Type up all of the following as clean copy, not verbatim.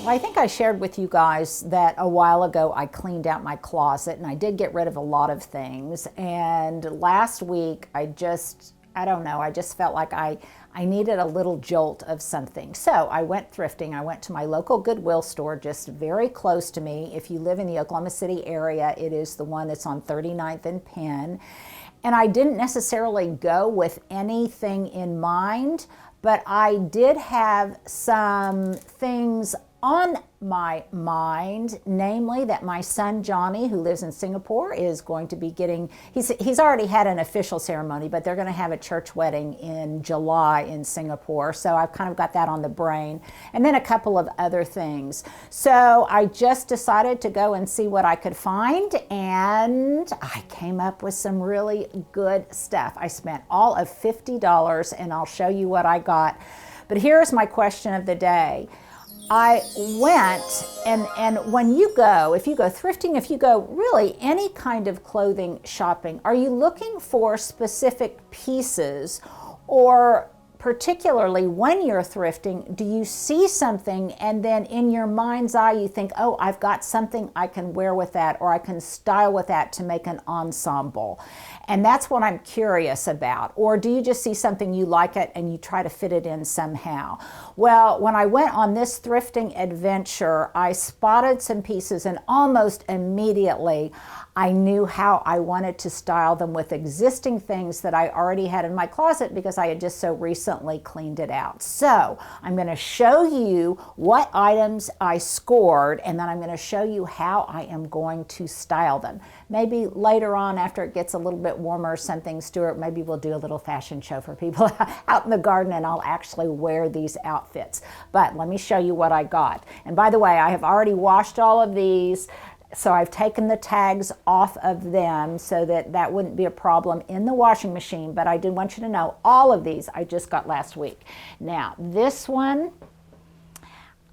Well, I think I shared with you guys that a while ago I cleaned out my closet and I did get rid of a lot of things. And last week I don't know, I just felt like I needed a little jolt of something. So I went thrifting. I went to my local Goodwill store just very close to me. If you live in the Oklahoma City area, it is the one that's on 39th and Penn. And I didn't necessarily go with anything in mind, but I did have some things on my mind, namely that my son Johnny, who lives in Singapore, is going to be getting, he's already had an official ceremony, but they're going to have a church wedding in July in Singapore. So I've kind of got that on the brain. And then a couple of other things. So I just decided to go and see what I could find, and I came up with some really good stuff. I spent all of $50, and I'll show you what I got. But here's my question of the day. I went, and when you go, if you go thrifting, if you go really any kind of clothing shopping, are you looking for specific pieces, or particularly when you're thrifting, do you see something and then in your mind's eye you think, oh, I've got something I can wear with that, or I can style with that to make an ensemble? And that's what I'm curious about. Or do you just see something, you like it, and you try to fit it in somehow? Well, when I went on this thrifting adventure, I spotted some pieces, and almost immediately I knew how I wanted to style them with existing things that I already had in my closet because I had just so recently cleaned it out. So I'm going to show you what items I scored, and then I'm going to show you how I am going to style them. Maybe later on, after it gets a little bit warmer or something, Stuart, maybe we'll do a little fashion show for people out in the garden, and I'll actually wear these outfits. But let me show you what I got. And by the way, I have already washed all of these, so I've taken the tags off of them so that that wouldn't be a problem in the washing machine. But I did want you to know all of these I just got last week. Now, this one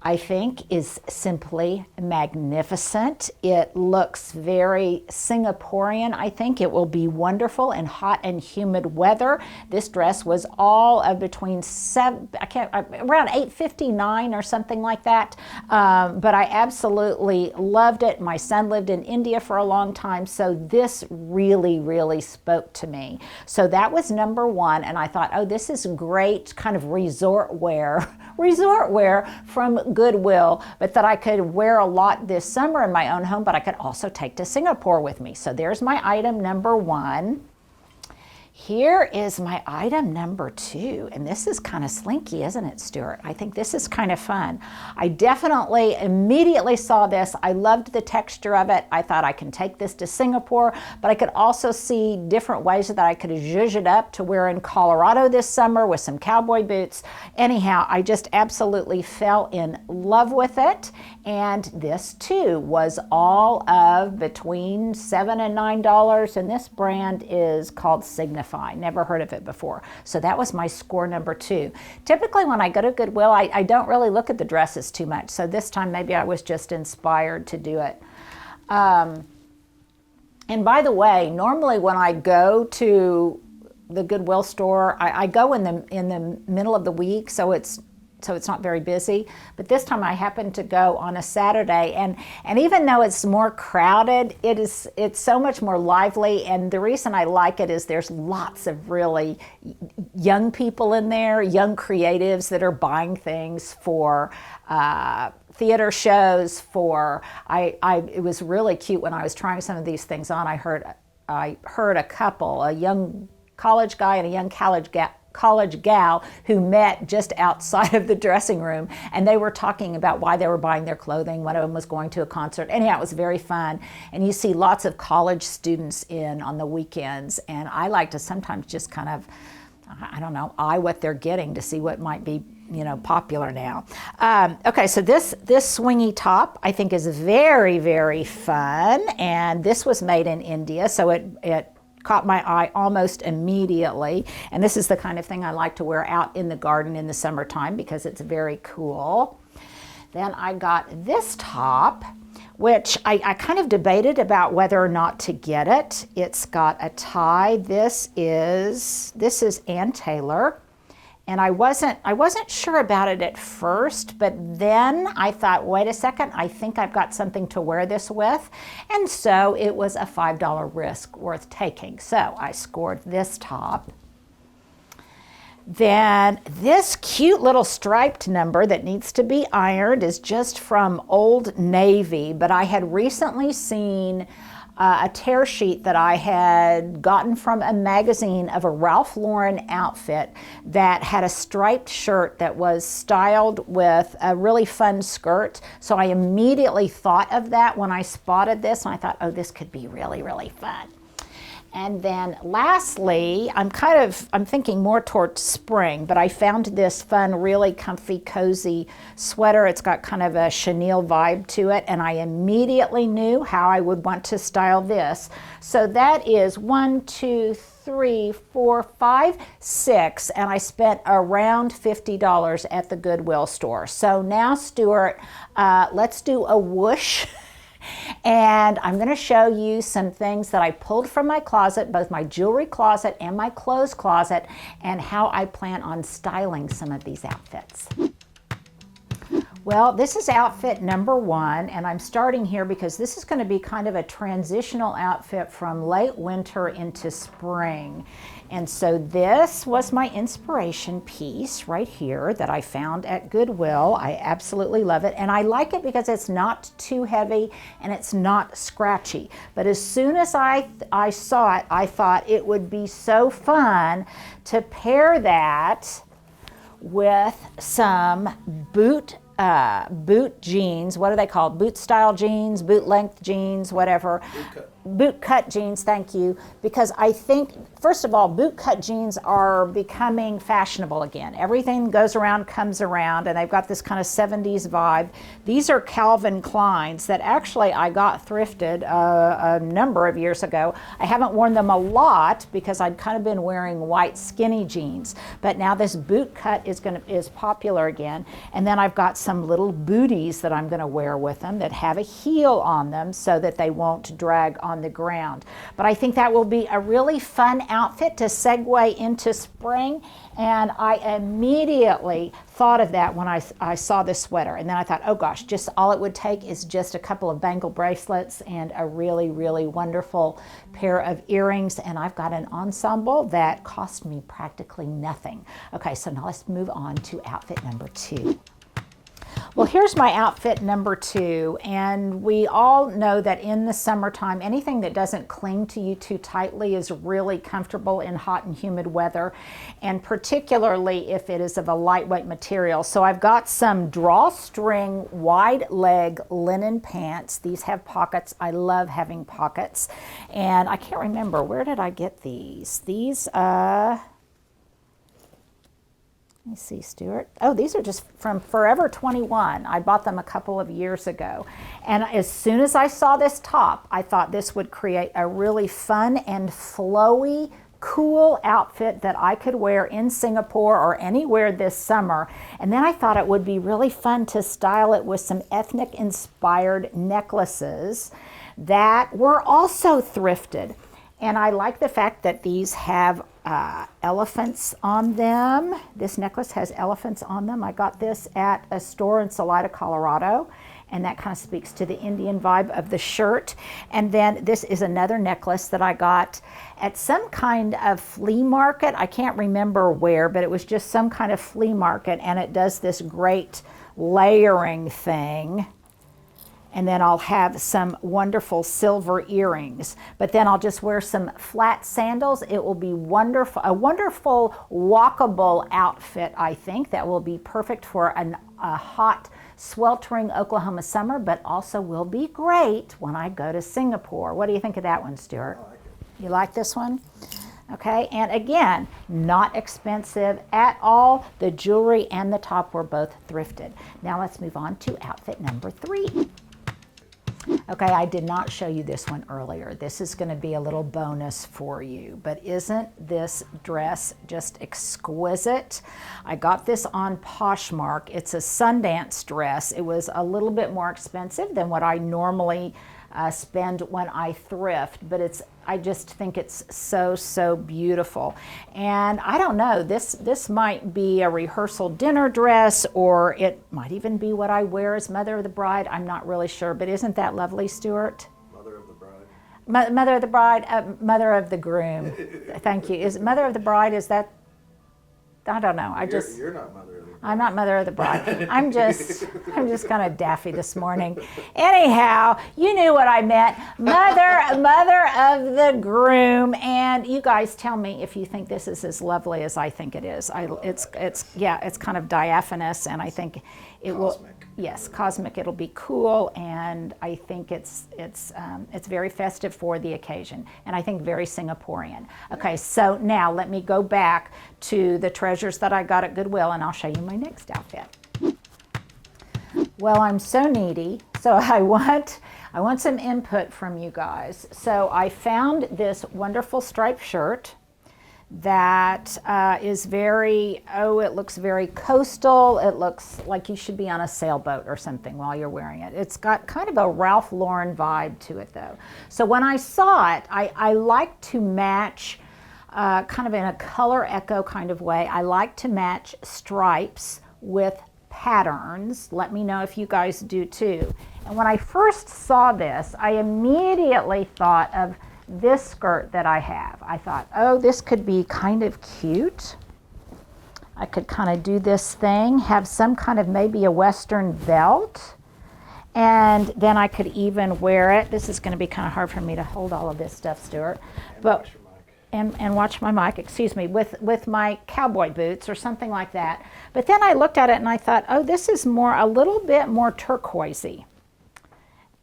I think is simply magnificent. It looks very Singaporean. I think it will be wonderful in hot and humid weather. This dress was all of between around $8.59 or something like that. But I absolutely loved it. My son lived in India for a long time, so this really, really spoke to me. So that was number one, and I thought, oh, this is great kind of resort wear from Goodwill, but that I could wear a lot this summer in my own home, but I could also take to Singapore with me. So there's my item number one. Here is my item number two, and this is kind of slinky, isn't it, Stuart? I think this is kind of fun. I definitely immediately saw this. I loved the texture of it. I thought I can take this to Singapore, but I could also see different ways that I could zhuzh it up to wear in Colorado this summer with some cowboy boots. Anyhow, I just absolutely fell in love with it, and this too was all of between $7 and $9, and this brand is called Signify. Never heard of it before. So that was my score number two. Typically when I go to Goodwill, I don't really look at the dresses too much. So this time maybe I was just inspired to do it. And by the way, normally when I go to the Goodwill store, I go in the middle of the week, so it's not very busy. But this time I happened to go on a Saturday, and even though it's more crowded, it's so much more lively. And the reason I like it is there's lots of really young people in there, young creatives that are buying things for theater shows. It was really cute when I was trying some of these things on. I heard a couple, a young college guy and a young college gal who met just outside of the dressing room, and they were talking about why they were buying their clothing. One of them was going to a concert. Anyhow, it was very fun, and you see lots of college students in on the weekends, and I like to sometimes just kind of, I don't know, eye what they're getting to see what might be, popular now. Okay, so this swingy top I think is very, very fun, and this was made in India, so it caught my eye almost immediately. And this is the kind of thing I like to wear out in the garden in the summertime because it's very cool. Then I got this top, which I kind of debated about whether or not to get it. It's got a tie. This is Ann Taylor, And I wasn't sure about it at first, but then I thought, wait a second, I think I've got something to wear this with. And so it was a $5 risk worth taking. So I scored this top. Then this cute little striped number that needs to be ironed is just from Old Navy, but I had recently seen a tear sheet that I had gotten from a magazine of a Ralph Lauren outfit that had a striped shirt that was styled with a really fun skirt. So I immediately thought of that when I spotted this, and I thought, oh, this could be really, really fun. And then lastly, I'm thinking more towards spring, but I found this fun, really comfy, cozy sweater. It's got kind of a chenille vibe to it, and I immediately knew how I would want to style this. So that is 1, 2, 3, 4, 5, 6, and I spent around $50 at the Goodwill store. So now, Stuart, let's do a whoosh. And I'm going to show you some things that I pulled from my closet, both my jewelry closet and my clothes closet, and how I plan on styling some of these outfits. Well, this is outfit number 1, and I'm starting here because this is going to be kind of a transitional outfit from late winter into spring. And so this was my inspiration piece right here that I found at Goodwill. I absolutely love it, and I like it because it's not too heavy and it's not scratchy. But as soon as I saw it, I thought it would be so fun to pair that with some boot jeans. What are they called? Boot style jeans, boot length jeans, whatever. Boot cut jeans, thank you. Because I think, first of all, boot cut jeans are becoming fashionable again. Everything goes around, comes around, and they've got this kind of 70s vibe. These are Calvin Kleins that actually I got thrifted a number of years ago. I haven't worn them a lot because I'd kind of been wearing white skinny jeans. But now this boot cut is popular again. And then I've got some little booties that I'm going to wear with them that have a heel on them so that they won't drag on the ground. But I think that will be a really fun outfit to segue into spring, and I immediately thought of that when I saw this sweater. And then I thought, oh gosh, just all it would take is just a couple of bangle bracelets and a really, really wonderful pair of earrings, and I've got an ensemble that cost me practically nothing. Okay, so now let's move on to outfit number 2. Well, here's my outfit number 2, and we all know that in the summertime, anything that doesn't cling to you too tightly is really comfortable in hot and humid weather, and particularly if it is of a lightweight material. So I've got some drawstring wide leg linen pants. These have pockets. I love having pockets, and I can't remember, where did I get these? Let me see, Stuart. Oh, these are just from Forever 21. I bought them a couple of years ago. And as soon as I saw this top, I thought this would create a really fun and flowy, cool outfit that I could wear in Singapore or anywhere this summer. And then I thought it would be really fun to style it with some ethnic-inspired necklaces that were also thrifted. And I like the fact that these have elephants on them. This necklace has elephants on them. I got this at a store in Salida, Colorado, and that kind of speaks to the Indian vibe of the shirt. And then this is another necklace that I got at some kind of flea market. I can't remember where, but it was just some kind of flea market, and it does this great layering thing. And then I'll have some wonderful silver earrings. But then I'll just wear some flat sandals. It will be wonderful, a wonderful walkable outfit, I think, that will be perfect for a hot, sweltering Oklahoma summer, but also will be great when I go to Singapore. What do you think of that one, Stuart? I like it. You like this one? Okay, and again, not expensive at all. The jewelry and the top were both thrifted. Now let's move on to outfit number 3. Okay, I did not show you this one earlier. This is going to be a little bonus for you, but isn't this dress just exquisite? I got this on Poshmark. It's a Sundance dress. It was a little bit more expensive than what I normally spend when I thrift, but I just think it's so beautiful. And I don't know, this might be a rehearsal dinner dress, or it might even be what I wear as Mother of the Bride. I'm not really sure, but isn't that lovely, Stuart? Mother of the Bride. Mother of the Bride, Mother of the Groom. Thank you. Is Mother of the Bride, is that, I don't know. You're not Mother of the Bride. I'm not Mother of the Bride. I'm just kind of daffy this morning. Anyhow, you knew what I meant. Mother of the Groom. And you guys tell me if you think this is as lovely as I think it is. It's kind of diaphanous, and I think it will. Yes, cosmic. It'll be cool, and I think it's very festive for the occasion, and I think very Singaporean. Okay, so now let me go back to the treasures that I got at Goodwill, and I'll show you my next outfit. Well, I'm so needy, so I want some input from you guys. So I found this wonderful striped shirt that is it looks very coastal. It looks like you should be on a sailboat or something while you're wearing it. It's got kind of a Ralph Lauren vibe to it, though. So when I saw it, I like to match, kind of in a color echo kind of way, I like to match stripes with patterns. Let me know if you guys do too. And when I first saw this, I immediately thought of this skirt that I have. I thought, oh, this could be kind of cute. I could kind of do this thing, have some kind of maybe a Western belt, and then I could even wear it. This is going to be kind of hard for me to hold all of this stuff, Stuart. But and watch my mic, excuse me, with my cowboy boots or something like that. But then I looked at it and I thought, oh, this is a little bit more turquoisey.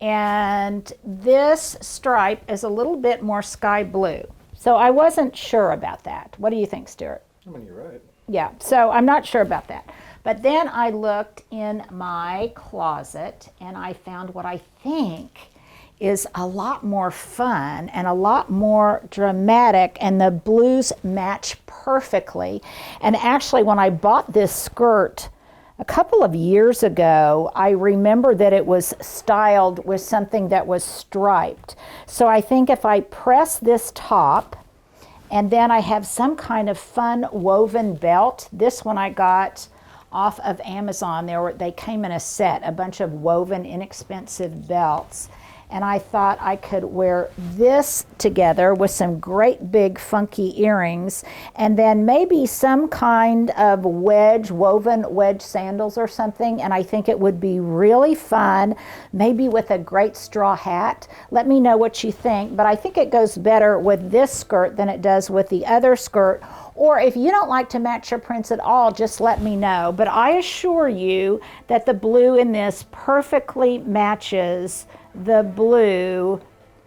And this stripe is a little bit more sky blue. So I wasn't sure about that. What do you think, Stuart? I mean, you're right. Yeah, so I'm not sure about that. But then I looked in my closet and I found what I think is a lot more fun and a lot more dramatic, and the blues match perfectly. And actually, when I bought this skirt a couple of years ago, I remember that it was styled with something that was striped. So I think if I press this top, and then I have some kind of fun woven belt. This one I got off of Amazon. They came in a set, a bunch of woven, inexpensive belts. And I thought I could wear this together with some great big funky earrings, and then maybe some kind of woven wedge sandals or something, and I think it would be really fun, maybe with a great straw hat. Let me know what you think, but I think it goes better with this skirt than it does with the other skirt. Or if you don't like to match your prints at all, just let me know. But I assure you that the blue in this perfectly matches the blue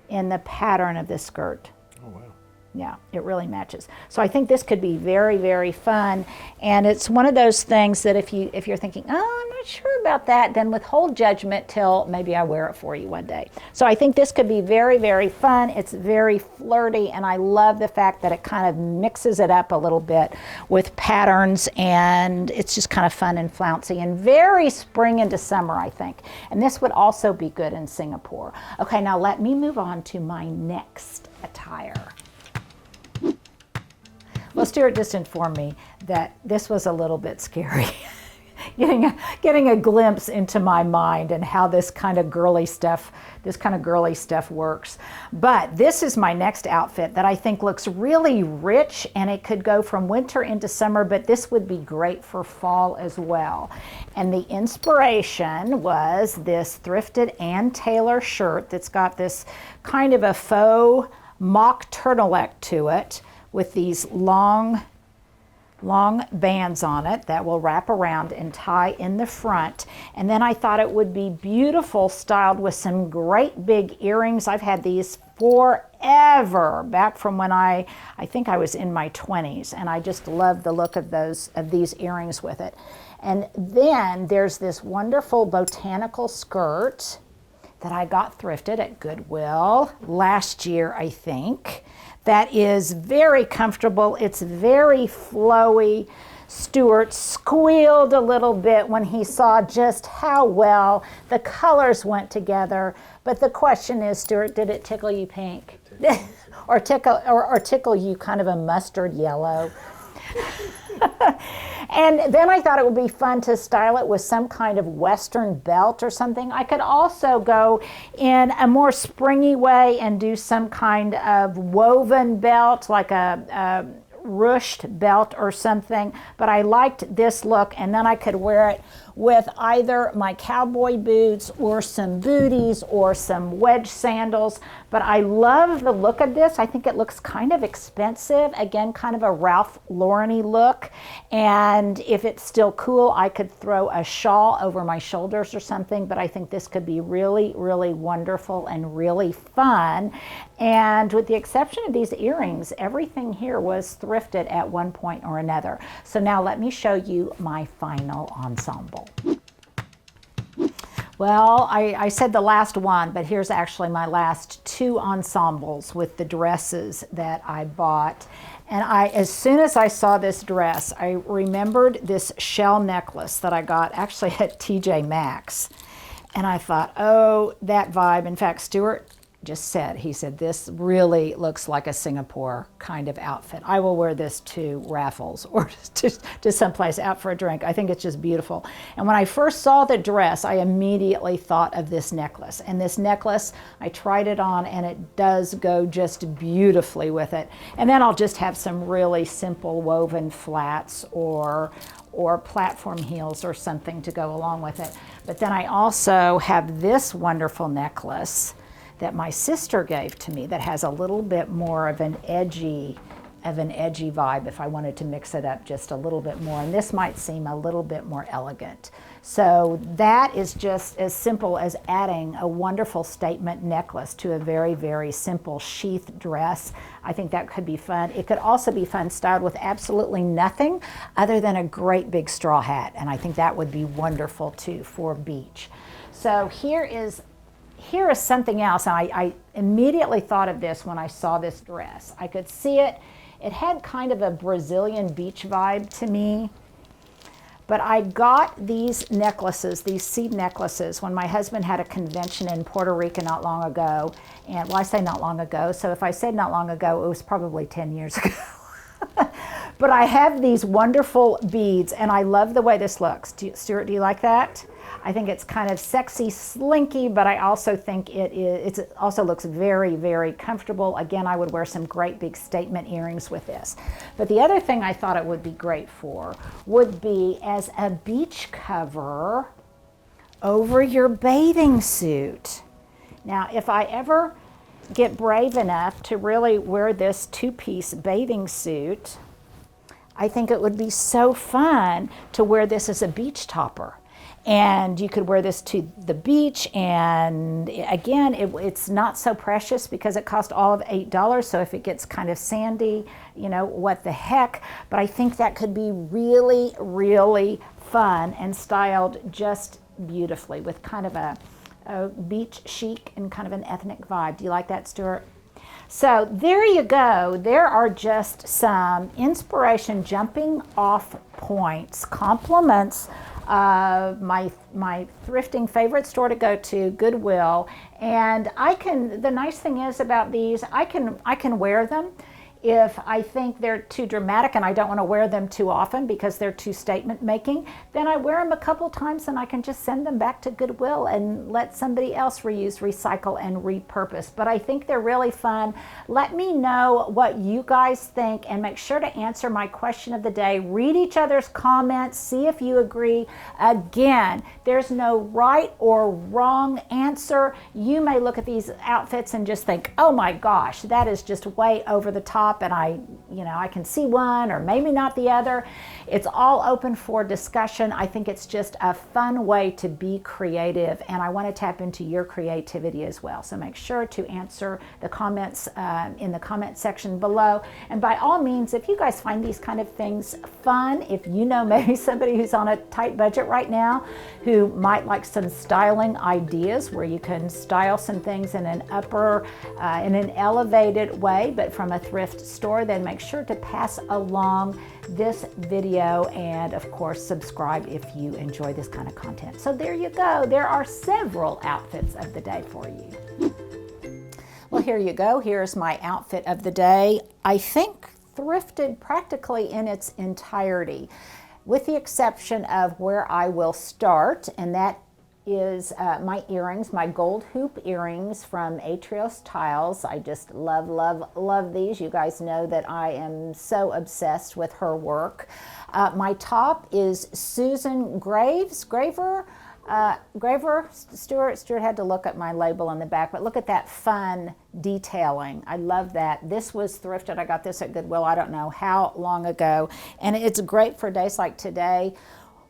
in the pattern of this skirt. Oh, wow. Yeah, it really matches. So I think this could be very, very fun. And it's one of those things that if you're thinking, oh, I'm not sure about that, then withhold judgment till maybe I wear it for you one day. So I think this could be very, very fun. It's very flirty, and I love the fact that it kind of mixes it up a little bit with patterns, and it's just kind of fun and flouncy and very spring into summer, I think. And this would also be good in Singapore. Okay, now let me move on to my next attire. Well, Stuart just informed me that this was a little bit scary. getting a glimpse into my mind and how this kind of girly stuff works. But this is my next outfit that I think looks really rich, and it could go from winter into summer, but this would be great for fall as well. And the inspiration was this thrifted Ann Taylor shirt that's got this kind of a faux mock turtleneck to it, with these long bands on it that will wrap around and tie in the front. And then I thought it would be beautiful styled with some great big earrings. I've had these forever, back from when I think I was in my 20s, and I just love the look of these earrings with it. And then there's this wonderful botanical skirt that I got thrifted at Goodwill last year, I think. That is very comfortable. It's very flowy, Stuart squealed a little bit when he saw just how well the colors went together. But the question is, Stuart, did it tickle you pink? or tickle you kind of a mustard yellow? And then I thought it would be fun to style it with some kind of Western belt or something. I could also go in a more springy way and do some kind of woven belt, like a ruched belt or something. But I liked this look, and then I could wear it with either my cowboy boots or some booties or some wedge sandals. But I love the look of this. I think it looks kind of expensive. Again, kind of a Ralph Lauren-y look. And if it's still cool, I could throw a shawl over my shoulders or something. But I think this could be really, really wonderful and really fun. And with the exception of these earrings, everything here was thrifted at one point or another. So now let me show you my final ensemble. Well, I said the last one, but here's actually my last two ensembles with the dresses that I bought. And as soon as I saw this dress, I remembered this shell necklace that I got actually at TJ Maxx. And I thought, oh, that vibe. In fact, Stuart just said, he said, this really looks like a Singapore kind of outfit. I will wear this to raffles or to someplace out for a drink. I think it's just beautiful. And when I first saw the dress, I immediately thought of this necklace. And this necklace, I tried it on, and it does go just beautifully with it. And then I'll just have some really simple woven flats or platform heels or something to go along with it. But then I also have this wonderful necklace that my sister gave to me that has a little bit more of an edgy vibe if I wanted to mix it up just a little bit more. And this might seem a little bit more elegant. So that is just as simple as adding a wonderful statement necklace to a very, very simple sheath dress. I think that could be fun. It could also be fun styled with absolutely nothing other than a great big straw hat. And I think that would be wonderful too for beach. So here is something else. I immediately thought of this when I saw this dress. I could see it. It had kind of a Brazilian beach vibe to me. But I got these necklaces, these seed necklaces, when my husband had a convention in Puerto Rico not long ago. And well, I say not long ago, so if I said not long ago, it was probably 10 years ago. But I have these wonderful beads, and I love the way this looks. Stuart, do you like that? I think it's kind of sexy, slinky, but I also think it also looks very, very comfortable. Again, I would wear some great big statement earrings with this. But the other thing I thought it would be great for would be as a beach cover over your bathing suit. Now, if I ever get brave enough to really wear this two-piece bathing suit, I think it would be so fun to wear this as a beach topper. And you could wear this to the beach, and again, it's not so precious because it cost all of $8, so if it gets kind of sandy, you know, what the heck. But I think that could be really, really fun and styled just beautifully with kind of a beach chic and kind of an ethnic vibe. Do you like that, Stuart? So there you go. There are just some inspiration jumping off points, compliments of my thrifting favorite store to go to, Goodwill. And the nice thing is about these, I can wear them. If I think they're too dramatic and I don't want to wear them too often because they're too statement making, then I wear them a couple times and I can just send them back to Goodwill and let somebody else reuse, recycle, and repurpose. But I think they're really fun. Let me know what you guys think, and make sure to answer my question of the day. Read each other's comments, see if you agree. Again, there's no right or wrong answer. You may look at these outfits and just think, oh my gosh, that is just way over the top, and I can see one or maybe not the other. It's all open for discussion. I think it's just a fun way to be creative, and I want to tap into your creativity as well. So make sure to answer the comments in the comment section below. And by all means, if you guys find these kind of things fun, if you know maybe somebody who's on a tight budget right now who might like some styling ideas where you can style some things in an elevated way, but from a thrift store, then make sure to pass along this video and of course subscribe if you enjoy this kind of content. So there you go. There are several outfits of the day for you. Well, here you go. Here's my outfit of the day. I think thrifted practically in its entirety, with the exception of where I will start, and that is my earrings, my gold hoop earrings from Atrios Tiles. I just love, love, love these. You guys know that I am so obsessed with her work. My top is Susan Graver. Stuart had to look at my label on the back, but look at that fun detailing. I love that. This was thrifted. I got this at Goodwill, I don't know how long ago, and it's great for days like today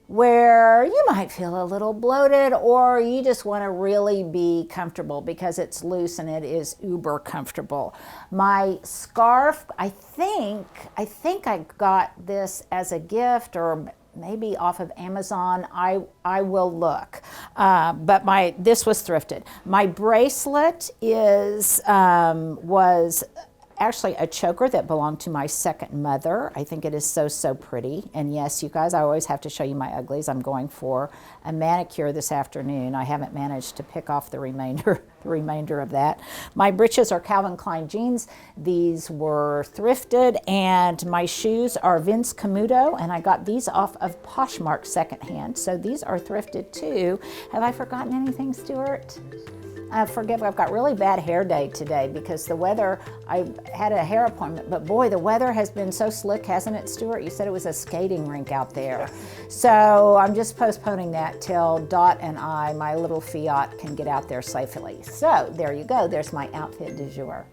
where you might feel a little bloated or you just want to really be comfortable because it's loose and it is uber comfortable. My scarf, I think I got this as a gift or maybe off of Amazon. I will look, but this was thrifted. My bracelet was actually a choker that belonged to my second mother. I think it is so pretty. And yes, you guys, I always have to show you my uglies. I'm going for a manicure this afternoon. I haven't managed to pick off the remainder of that. My breeches are Calvin Klein jeans. These were thrifted, and my shoes are Vince Camuto, and I got these off of Poshmark secondhand. So these are thrifted too. Have I forgotten anything, Stuart? Forgive, I've got really bad hair day today because the weather, I had a hair appointment, but boy, the weather has been so slick, hasn't it, Stuart? You said it was a skating rink out there. So I'm just postponing that till Dot and I, my little Fiat, can get out there safely. So there you go, there's my outfit du jour.